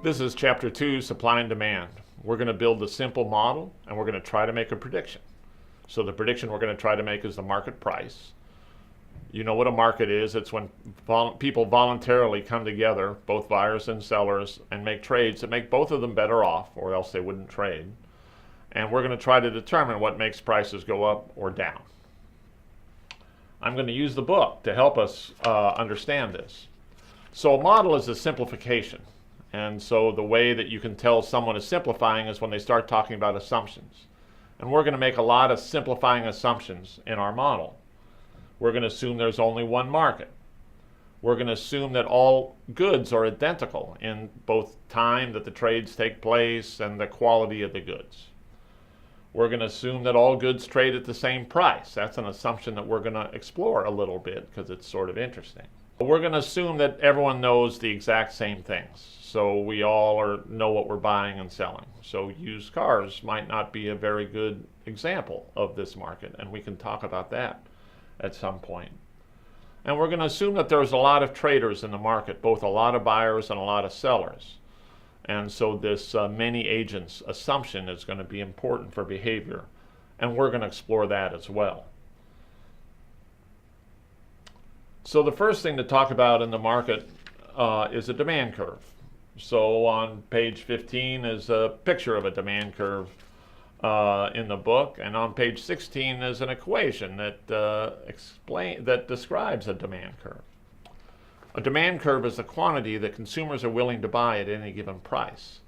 This is Chapter 2, Supply and Demand. We're going to build a simple model and we're going to try to make a prediction. So the prediction we're going to try to make is the market price. You know what a market is. It's when people voluntarily come together, both buyers and sellers, and make trades that make both of them better off, or else they wouldn't trade. And we're going to try to determine what makes prices go up or down. I'm going to use the book to help us understand this. So a model is a simplification. And so the way that you can tell someone is simplifying is when they start talking about assumptions. And we're going to make a lot of simplifying assumptions in our model. We're going to assume there's only one market. We're going to assume that all goods are identical in both time that the trades take place and the quality of the goods. We're going to assume that all goods trade at the same price. That's an assumption that we're going to explore a little bit because it's sort of interesting. We're going to assume that everyone knows the exact same things. So we all know what we're buying and selling. So used cars might not be a very good example of this market, and we can talk about that at some point. And we're going to assume that there's a lot of traders in the market, both a lot of buyers and a lot of sellers. And so this many agents assumption is going to be important for behavior, and we're going to explore that as well. So the first thing to talk about in the market is a demand curve. So on page 15 is a picture of a demand curve in the book, and on page 16 is an equation that describes a demand curve. A demand curve is the quantity that consumers are willing to buy at any given price.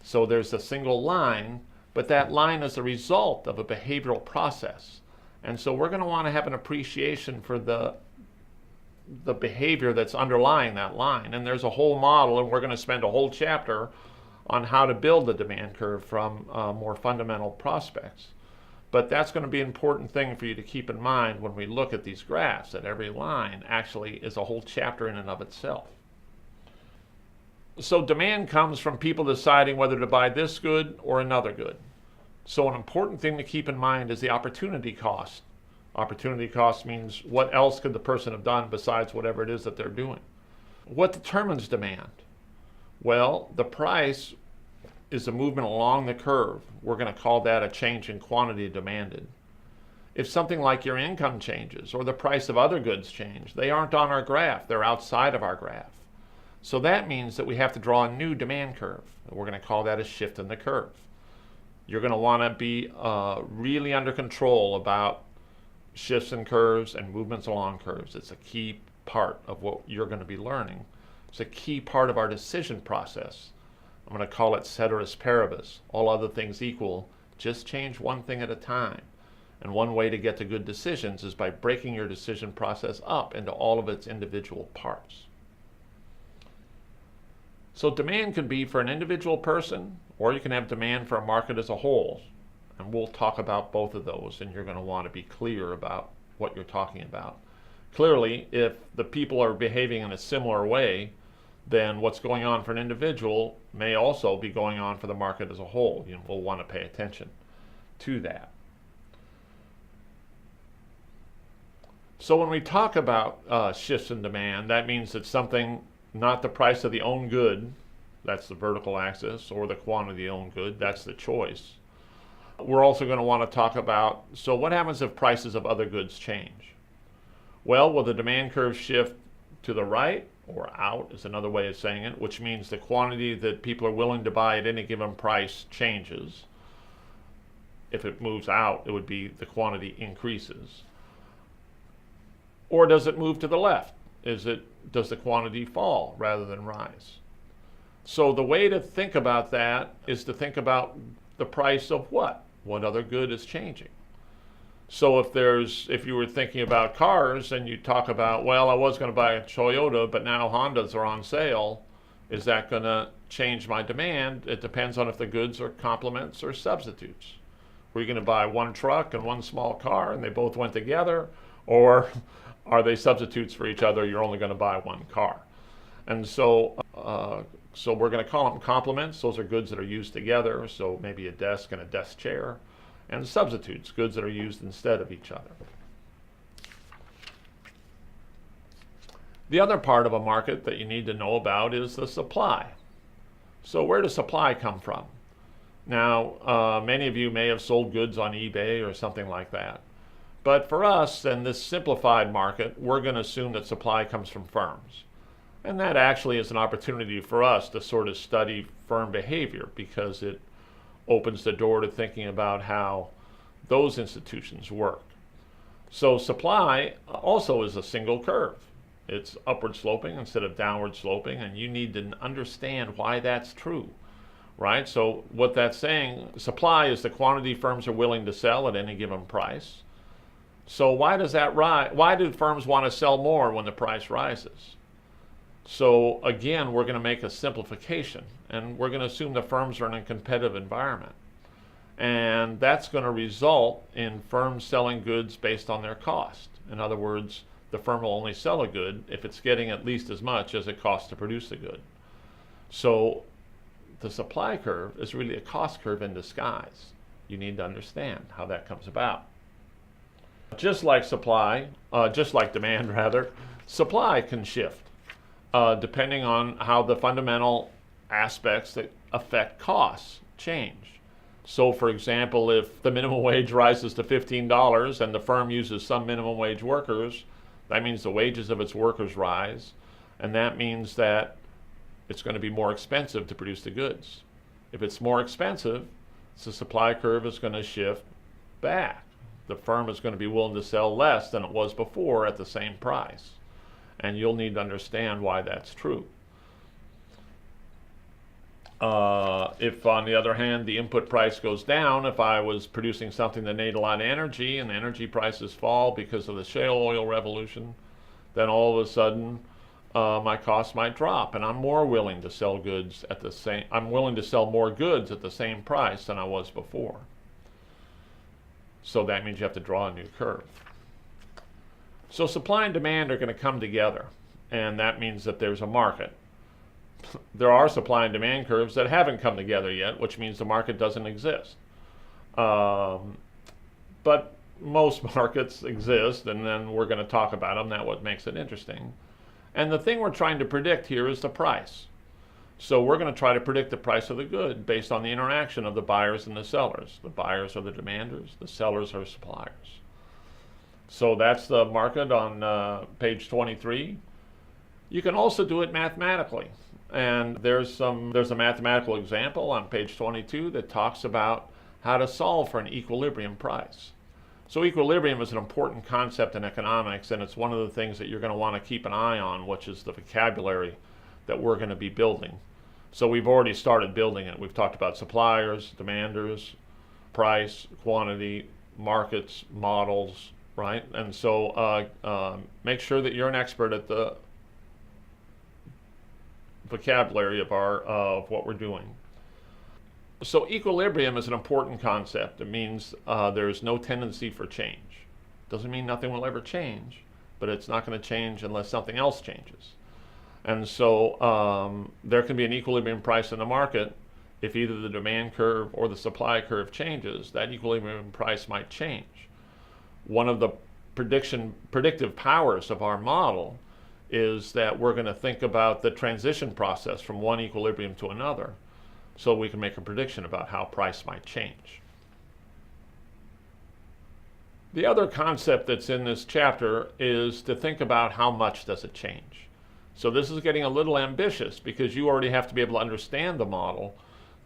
So there's a single line, but that line is a result of a behavioral process. And so we're going to want to have an appreciation for the behavior that's underlying that line. And there's a whole model, and we're going to spend a whole chapter on how to build the demand curve from more fundamental prospects. But that's going to be an important thing for you to keep in mind when we look at these graphs, that every line actually is a whole chapter in and of itself. So demand comes from people deciding whether to buy this good or another good. So an important thing to keep in mind is the opportunity cost. Opportunity cost means what else could the person have done besides whatever it is that they're doing. What determines demand? Well, the price is a movement along the curve. We're going to call that a change in quantity demanded. If something like your income changes or the price of other goods change, they aren't on our graph, they're outside of our graph. So that means that we have to draw a new demand curve. We're going to call that a shift in the curve. You're going to want to be really under control about shifts in curves and movements along curves. It's a key part of what you're going to be learning. It's a key part of our decision process. I'm going to call it ceteris paribus. All other things equal, just change one thing at a time. And one way to get to good decisions is by breaking your decision process up into all of its individual parts. So demand can be for an individual person, or you can have demand for a market as a whole. And we'll talk about both of those, and you're going to want to be clear about what you're talking about. Clearly, if the people are behaving in a similar way, then what's going on for an individual may also be going on for the market as a whole. We'll want to pay attention to that. So when we talk about shifts in demand, that means that something, not the price of the own good, that's the vertical axis, or the quantity of the own good, that's the choice. We're also going to want to talk about, so what happens if prices of other goods change? Well, will the demand curve shift to the right or out is another way of saying it, which means the quantity that people are willing to buy at any given price changes. If it moves out, it would be the quantity increases. Or does it move to the left? Does the quantity fall rather than rise? So the way to think about that is to think about the price of what? What other good is changing? So if you were thinking about cars and you talk about, well, I was going to buy a Toyota, but now Hondas are on sale, is that going to change my demand? It depends on if the goods are complements or substitutes. Were you going to buy one truck and one small car and they both went together? Or are they substitutes for each other? You're only going to buy one car. And so we're going to call them complements. Those are goods that are used together. So maybe a desk and a desk chair. And substitutes, goods that are used instead of each other. The other part of a market that you need to know about is the supply. So where does supply come from? Now, many of you may have sold goods on eBay or something like that. But for us, in this simplified market, we're going to assume that supply comes from firms. And that actually is an opportunity for us to sort of study firm behavior, because it opens the door to thinking about how those institutions work. So supply also is a single curve. It's upward sloping instead of downward sloping, and you need to understand why that's true, right? So what that's saying, supply is the quantity firms are willing to sell at any given price. So why does that rise? Why do firms want to sell more when the price rises? So again, we're going to make a simplification, and we're going to assume the firms are in a competitive environment. And that's going to result in firms selling goods based on their cost. In other words, the firm will only sell a good if it's getting at least as much as it costs to produce the good. So the supply curve is really a cost curve in disguise. You need to understand how that comes about. Just like demand rather, supply can shift depending on how the fundamental aspects that affect costs change. So for example, if the minimum wage rises to $15 and the firm uses some minimum wage workers, that means the wages of its workers rise, and that means that it's going to be more expensive to produce the goods. If it's more expensive, the supply curve is going to shift back. The firm is going to be willing to sell less than it was before at the same price. And you'll need to understand why that's true. If, on the other hand, the input price goes down, if I was producing something that needed a lot of energy and the energy prices fall because of the shale oil revolution, then all of a sudden my costs might drop, and I'm more willing to sell goods at the same. I'm willing to sell more goods at the same price than I was before. So that means you have to draw a new curve. So supply and demand are going to come together, and that means that there's a market. There are supply and demand curves that haven't come together yet, which means the market doesn't exist. But most markets exist, and then we're going to talk about them. That's what makes it interesting. And the thing we're trying to predict here is the price. So we're going to try to predict the price of the good based on the interaction of the buyers and the sellers. The buyers are the demanders, the sellers are suppliers. So that's the market on page 23. You can also do it mathematically. And there's a mathematical example on page 22 that talks about how to solve for an equilibrium price. So equilibrium is an important concept in economics, and it's one of the things that you're going to want to keep an eye on, which is the vocabulary that we're going to be building. So we've already started building it. We've talked about suppliers, demanders, price, quantity, markets, models, right? And so make sure that you're an expert at the vocabulary of what we're doing. So equilibrium is an important concept. It means there's no tendency for change. Doesn't mean nothing will ever change, but it's not going to change unless something else changes. And so there can be an equilibrium price in the market. If either the demand curve or the supply curve changes, that equilibrium price might change. One of the predictive powers of our model is that we're going to think about the transition process from one equilibrium to another, so we can make a prediction about how price might change. The other concept that's in this chapter is to think about how much does it change. So this is getting a little ambitious, because you already have to be able to understand the model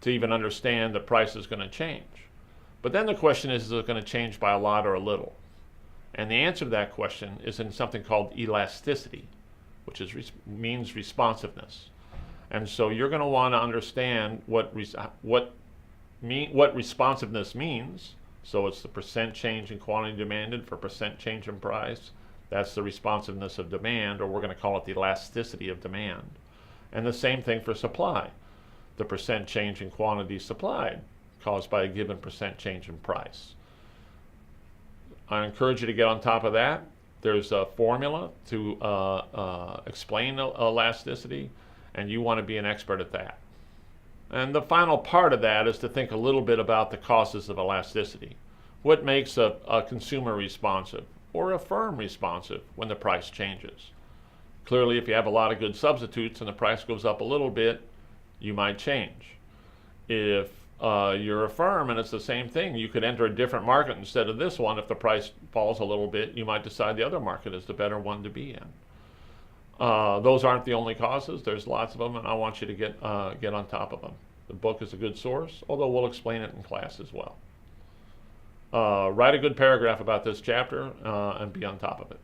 to even understand that price is going to change. But then the question is it going to change by a lot or a little? And the answer to that question is in something called elasticity, which means responsiveness. And so you're going to want to understand what responsiveness means. So it's the percent change in quantity demanded for percent change in price. That's the responsiveness of demand, or we're going to call it the elasticity of demand. And the same thing for supply. The percent change in quantity supplied caused by a given percent change in price. I encourage you to get on top of that. There's a formula to explain elasticity, and you want to be an expert at that. And the final part of that is to think a little bit about the causes of elasticity. What makes a consumer responsive or a firm responsive when the price changes? Clearly, if you have a lot of good substitutes and the price goes up a little bit, you might change. If you're a firm and it's the same thing, you could enter a different market instead of this one. If the price falls a little bit, you might decide the other market is the better one to be in. Those aren't the only causes. There's lots of them, and I want you to get on top of them. The book is a good source, although we'll explain it in class as well. Write a good paragraph about this chapter and be on top of it.